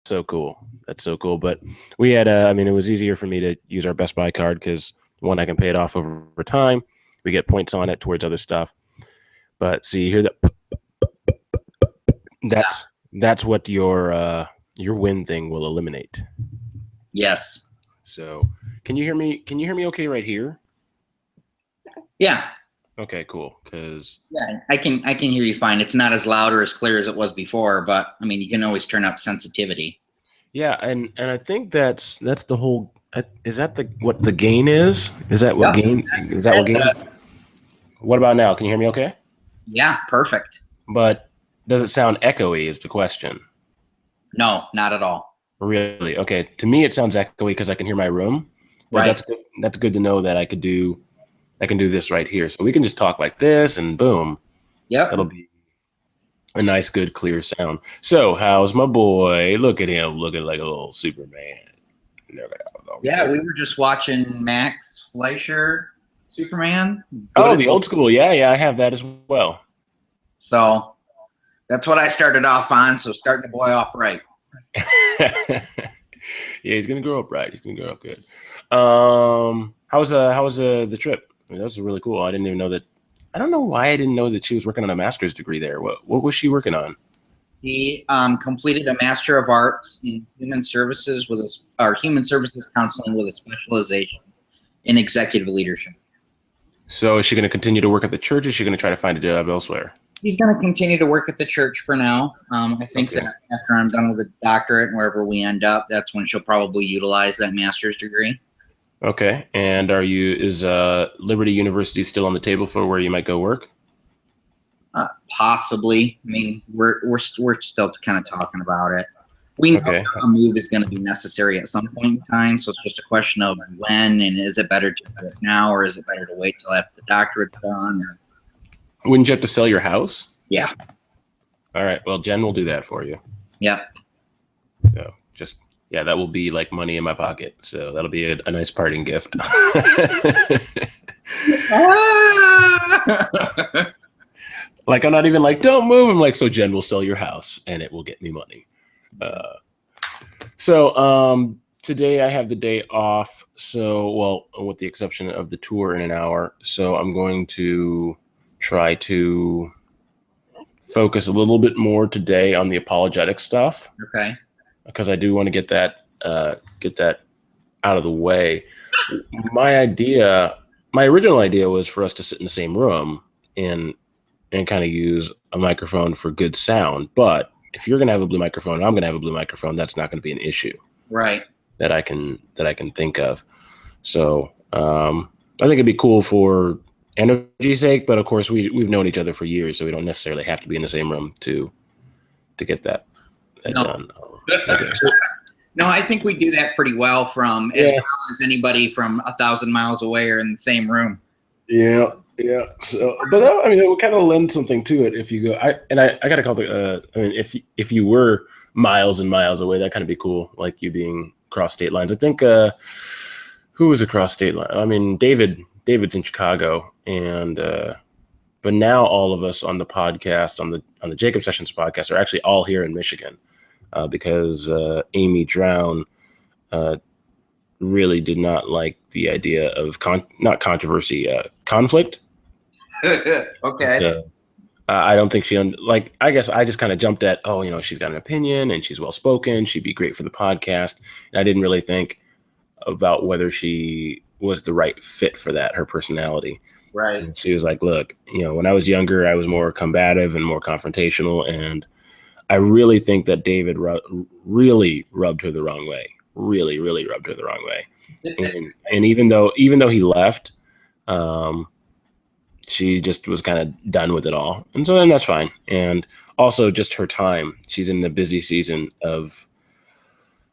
so cool. That's so cool. But we had, I mean, it was easier for me to use our Best Buy card because one, I can pay it off over time. We get points on it towards other stuff. But see, you hear that? That's what your win thing will eliminate. Yes. So, can you hear me? Can you hear me okay right here? Yeah. Okay, cool. Because I can hear you fine. It's not as loud or as clear as it was before, but I mean, you can always turn up sensitivity. yeah, and I think that's the whole. Is that what the gain is? Is that what gain? Is that what gain? What about now? Can you hear me okay? Yeah, perfect. But does it sound echoey? Is the question. No, not at all. Really? Okay. To me, it sounds echoey because I can hear my room. But Right. That's good to know that I can do this right here. So we can just talk like this, and boom. Yep. It'll be a nice, good, clear sound. So, how's my boy? Look at him looking like a little Superman. Yeah, we were just watching Max Fleischer Superman. Oh, the old school. Yeah, I have that as well. So that's what I started off on. So starting the boy off right. Yeah, he's gonna grow up right. He's gonna grow up good. How was the trip? I mean, that was really cool. I didn't even know that. I don't know why I didn't know that she was working on a master's degree there. What was she working on? He completed a Master of Arts in Human Services Human Services Counseling with a specialization in executive leadership. So is she going to continue to work at the church? Or is she going to try to find a job elsewhere? He's going to continue to work at the church for now. I think that after I'm done with the doctorate and wherever we end up, that's when she'll probably utilize that master's degree. Okay. And is Liberty University still on the table for where you might go work? Possibly. I mean, we're still kind of talking about it. We know a move is going to be necessary at some point in time, so it's just a question of when, and is it better to do it now, or is it better to wait till after the doctorate's done? Or... Wouldn't you have to sell your house? Yeah. All right. Well, Jen will do that for you. Yeah. So that will be like money in my pocket. So that'll be a nice parting gift. Like, I'm not even like, don't move. I'm like, so Jen will sell your house and it will get me money. Today I have the day off. So, well, with the exception of the tour in an hour. So I'm going to try to focus a little bit more today on the apologetic stuff. Okay. Because I do want to get that out of the way. My original idea was for us to sit in the same room and kind of use a microphone for good sound. But if you're going to have a blue microphone, and I'm going to have a blue microphone, that's not going to be an issue. Right. That I can think of. So I think it'd be cool for energy's sake, but of course we've known each other for years, so we don't necessarily have to be in the same room to get that done. No, I think we do that pretty well as well as anybody from 1,000 miles away or in the same room. Yeah. Yeah. So, but I mean, it would kind of lend something to it if you go. I got to call if you were miles and miles away, that kind of be cool. Like you being across state lines. I think who was across state line? I mean, David's in Chicago, and but now all of us on the podcast on the Jacob Sessions podcast are actually all here in Michigan because Amy Drown really did not like the idea of conflict. Okay. I don't think I guess I just kind of jumped at, she's got an opinion and she's well-spoken. She'd be great for the podcast. And I didn't really think about whether she was the right fit for that, her personality. Right. And she was like, look, when I was younger, I was more combative and more confrontational. And I really think that David really rubbed her the wrong way. Really, really rubbed her the wrong way. And even though he left, she just was kind of done with it all. And so then that's fine. And also just her time. She's in the busy season of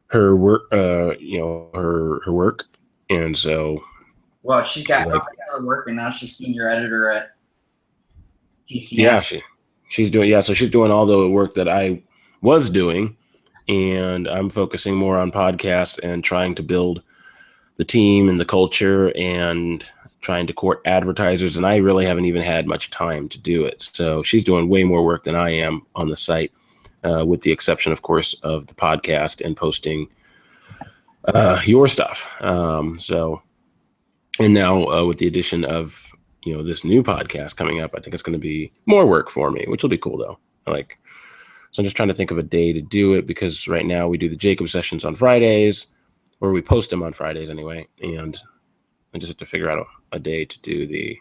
her work, her work. And so. Well, she's got her work and now she's senior editor at GCN. Yeah, she's doing, so she's doing all the work that I was doing. And I'm focusing more on podcasts and trying to build the team and the culture and trying to court advertisers, and I really haven't even had much time to do it. So she's doing way more work than I am on the site. with the exception, of course, of the podcast and posting your stuff. And now with the addition of this new podcast coming up, I think it's going to be more work for me, which will be cool though. So I'm just trying to think of a day to do it, because right now we do the Jacob sessions on Fridays, or we post them on Fridays anyway, and I just have to figure out a day to do the.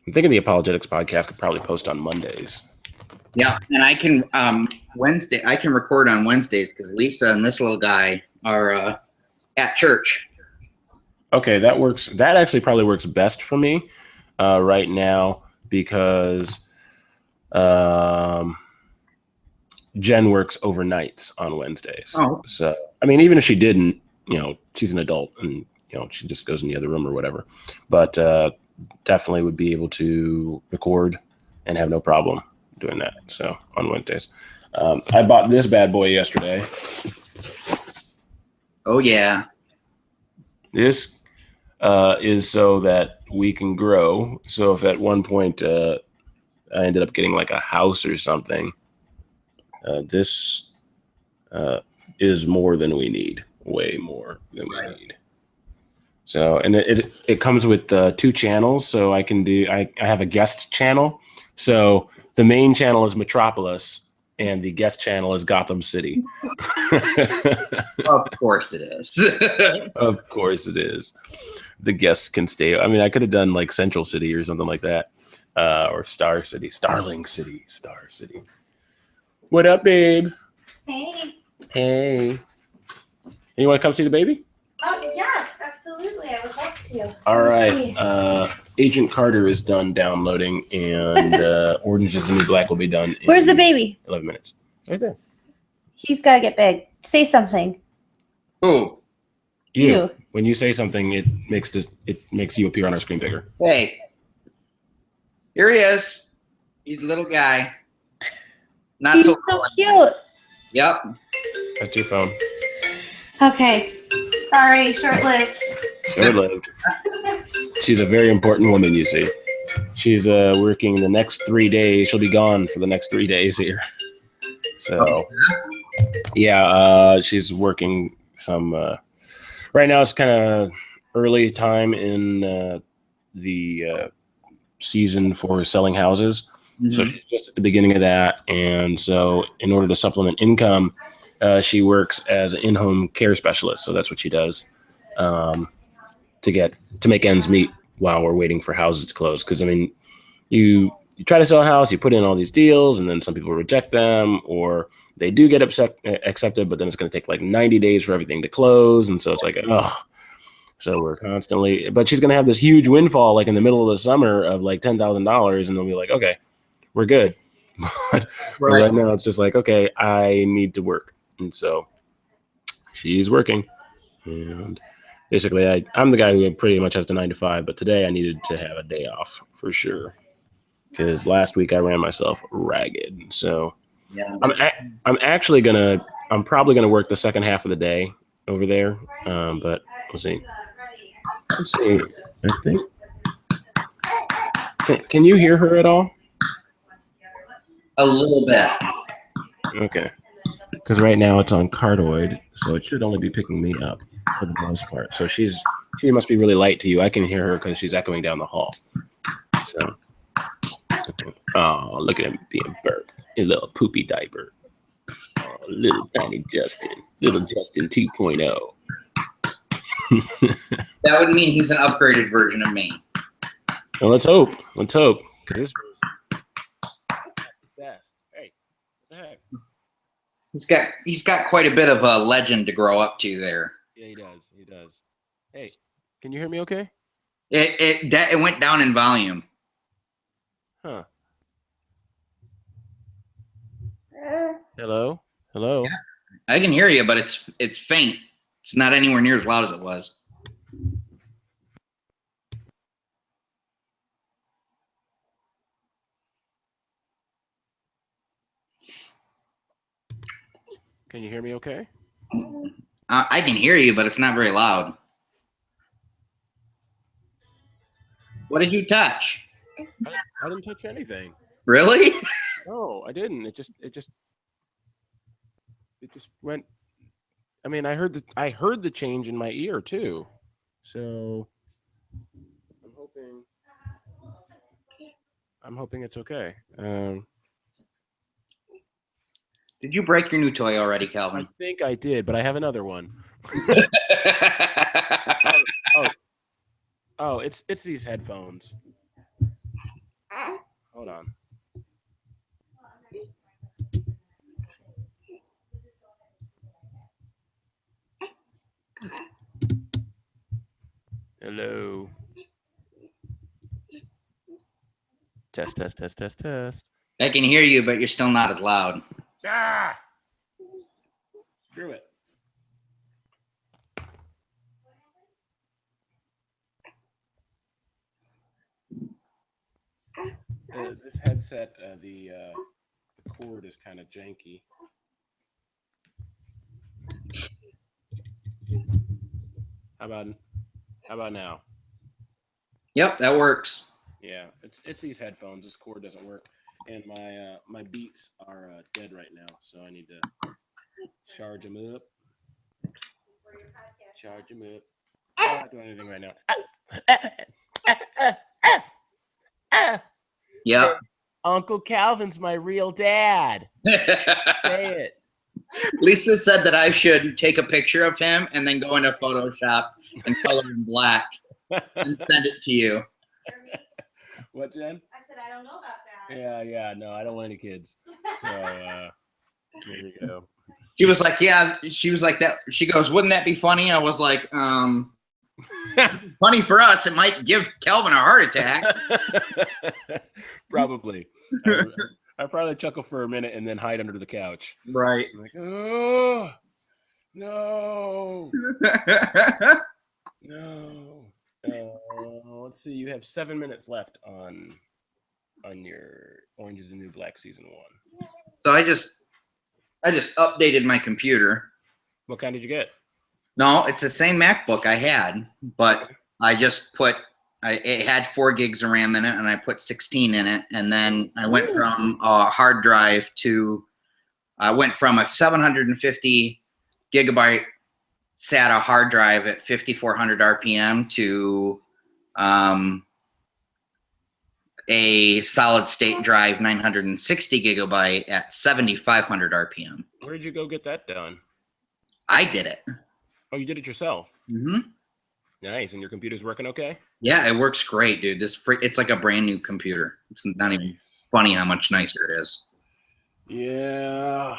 I'm thinking the Apologetics podcast could probably post on Mondays. Yeah, and I can Wednesday. I can record on Wednesdays because Lisa and this little guy are at church. Okay, that works. That actually probably works best for me right now, because Jen works overnights on Wednesdays. Oh. So, I mean, even if she didn't, she's an adult and, she just goes in the other room or whatever. But definitely would be able to record and have no problem doing that. So, on Wednesdays. I bought this bad boy yesterday. Oh, yeah. This is so that we can grow. So if at one point I ended up getting like a house or something, this is more than we need, way more than we need. So, and it comes with 2 channels. So I have a guest channel. So the main channel is Metropolis and the guest channel is Gotham City. Of course it is. Of course it is. The guests can stay. I mean, I could have done like Central City or something like that. Or Star City, Starling City, Star City. What up, babe? Hey. Hey. You want to come see the baby? Oh, yeah, absolutely. I would love to. All right. Agent Carter is done downloading, and Orange is the New Black will be done in Where's the baby? 11 minutes. Right there. He's got to get big. Say something. Who? You. When you say something, it makes you appear on our screen bigger. Hey. Here he is. He's a little guy. Not He's so cute. Yep. That's your phone. Okay. Sorry, short-lived. Short-lived. She's a very important woman, you see. She's working the next 3 days. She'll be gone for the next 3 days here. So, yeah, she's working some. Right now, it's kind of early time in the season for selling houses. Mm-hmm. So she's just at the beginning of that. And so in order to supplement income, she works as an in-home care specialist. So that's what she does to make ends meet while we're waiting for houses to close. Because, I mean, you try to sell a house, you put in all these deals, and then some people reject them, or they do get accepted, but then it's going to take like 90 days for everything to close. And so it's like, oh. So we're constantly, but she's going to have this huge windfall like in the middle of the summer of like $10,000, and they'll be like, okay, we're good. But right now it's just like, okay, I need to work. And so she's working. And basically I'm the guy who pretty much has the 9 to 5, but today I needed to have a day off for sure. Because last week I ran myself ragged. So yeah. I'm probably going to work the second half of the day over there. But we'll see. Let's see. I think. Can you hear her at all? A little bit. Okay. Because right now it's on cardioid, so it should only be picking me up for the most part. So she must be really light to you. I can hear her because she's echoing down the hall. So, oh, look at him being burped. His little poopy diaper. Oh, little tiny Justin. Little Justin 2.0. That would mean he's an upgraded version of me. Well, let's hope. Let's hope. Because this best. Hey, what the heck? He's got quite a bit of a legend to grow up to there. Yeah, he does. He does. Hey, can you hear me okay? It went down in volume. Huh. Hello? Hello? Yeah, I can hear you, but it's faint. It's not anywhere near as loud as it was. Can you hear me okay? I can hear you, but it's not very loud. What did you touch? I didn't touch anything. Really? No, I didn't. It just went. I mean, I heard the change in my ear too. So I'm hoping it's okay. Did you break your new toy already, I Calvin? think I did, but I have another one. Oh, it's these headphones. Hold on. Hello. Test, test, test, test, test. I can hear you, but you're still not as loud. Ah! Screw it. This headset, the cord is kind of janky. How about now? Yep, that works. Yeah, it's these headphones. This cord doesn't work, and my Beats are dead right now, so I need to charge them up. Charge them up. I'm not doing anything right now. Yep. Uncle Calvin's my real dad. Say it. Lisa said that I should take a picture of him and then go into Photoshop and color him black and send it to you. What, Jen? I said I don't know about that. Yeah. No, I don't want any kids. So there you go. She was like, yeah. She was like that. She goes, wouldn't that be funny? I was like, funny for us. It might give Calvin a heart attack. Probably. I probably chuckle for a minute and then hide under the couch. Right. I'm like, oh no, no. Let's see. You have 7 minutes left on your Orange Is the New Black season 1. So I just updated my computer. What kind did you get? No, it's the same MacBook I had, but I just put it had 4 gigs of RAM in it, and I put 16 in it, and then I went from a hard drive to I went from a 750 gigabyte SATA hard drive at 5,400 RPM to a solid state drive 960 gigabyte at 7,500 RPM. Where did you go get that done? I did it. Oh, you did it yourself? Mm-hmm. Nice. And your computer's working okay? Yeah, it works great, dude. It's like a brand new computer. It's not even funny how much nicer it is. Yeah,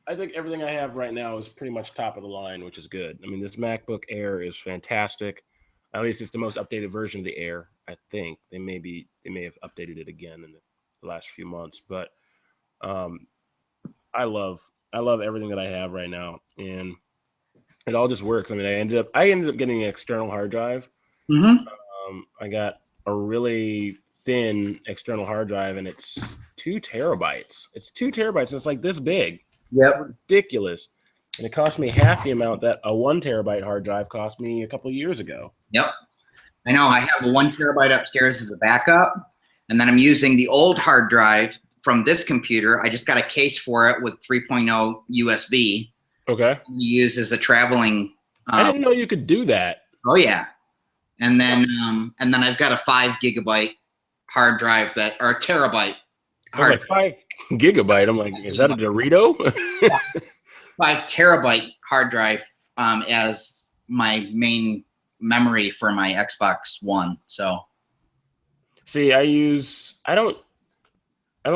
I think everything I have right now is pretty much top of the line, which is good. I mean, this MacBook Air is fantastic. At least it's the most updated version of the Air. I think they may have updated it again in the last few months, but I love everything that I have right now, and it all just works. I mean, I ended up getting an external hard drive. Mm-hmm. I got a really thin external hard drive, and it's 2 terabytes. It's 2 terabytes, and it's like this big. Yep. Ridiculous. And it cost me half the amount that a 1 terabyte hard drive cost me a couple of years ago. Yep. I know. I have a 1 terabyte upstairs as a backup, and then I'm using the old hard drive from this computer. I just got a case for it with 3.0 USB. Okay. Use as a traveling. I didn't know you could do that. Oh yeah. And then I've got a 5 gigabyte hard drive or a terabyte. I was like 5 gigabyte. I'm like, is that a Dorito? 5 terabyte hard drive as my main memory for my Xbox One. So see, I don't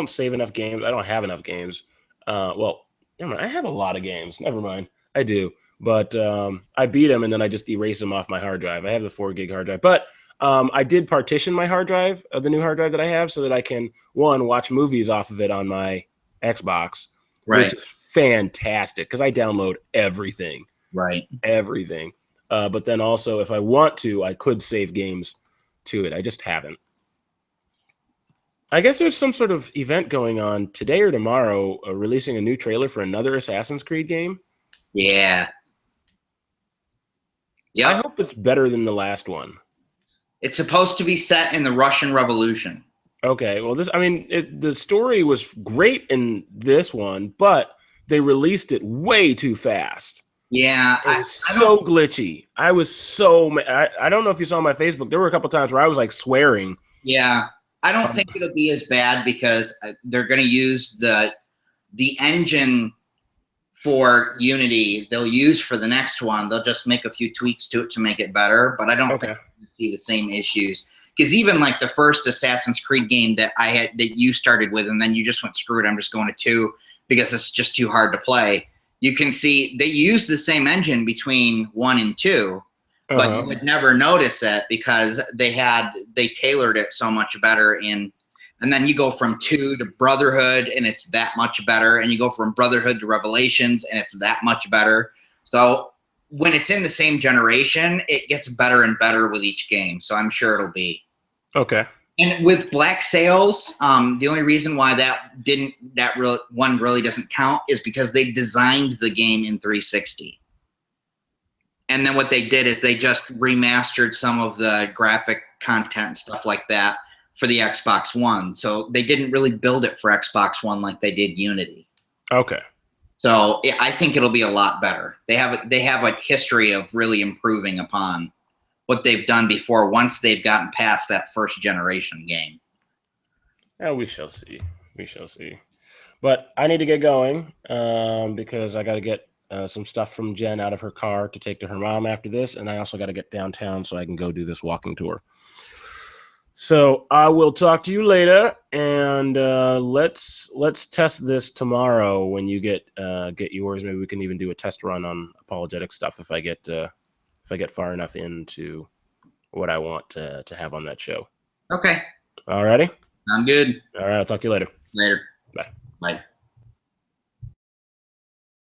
save enough games. I don't have enough games. Well, never mind. I have a lot of games. Never mind. I do. But I beat them and then I just erase them off my hard drive. I have the 4 gig hard drive. But I did partition my hard drive, the new hard drive that I have, so that I can, watch movies off of it on my Xbox, which is fantastic because I download everything. Right. Everything. But then also, if I want to, I could save games to it. I just haven't. I guess there's some sort of event going on today or tomorrow, releasing a new trailer for another Assassin's Creed game. Yeah. Yeah. I hope it's better than the last one. It's supposed to be set in the Russian Revolution. Okay, well, the story was great in this one, but they released it way too fast. Yeah, It was so glitchy. I was so I don't know if you saw my Facebook. There were a couple times where I was like swearing. Yeah, I don't think it'll be as bad because they're going to use the engine for Unity. They'll use for the next one. They'll just make a few tweaks to it to make it better. But I don't think you see the same issues. Because even like the first Assassin's Creed game that that you started with, and then you just went, screw it, I'm just going to 2 because it's just too hard to play. You can see they use the same engine between 1 and 2, but you would never notice it because they tailored it so much better and then you go from 2 to Brotherhood and it's that much better, and you go from Brotherhood to Revelations and it's that much better. So when it's in the same generation, it gets better and better with each game. So I'm sure it'll be. Okay. And with Black Sails, the only reason why that one really doesn't count is because they designed the game in 360. And then what they did is they just remastered some of the graphic content and stuff like that for the Xbox One. So they didn't really build it for Xbox One like they did Unity. Okay. So I think it'll be a lot better. They have a history of really improving upon what they've done before once they've gotten past that first generation game. Yeah, we shall see. We shall see. But I need to get going because I got to get some stuff from Jen out of her car to take to her mom after this, and I also got to get downtown so I can go do this walking tour. So I will talk to you later, and let's test this tomorrow when you get yours. Maybe we can even do a test run on apologetic stuff if I get far enough into what I want to have on that show. Okay. All righty. I'm good. All right. I'll talk to you later. Later. Bye. Bye.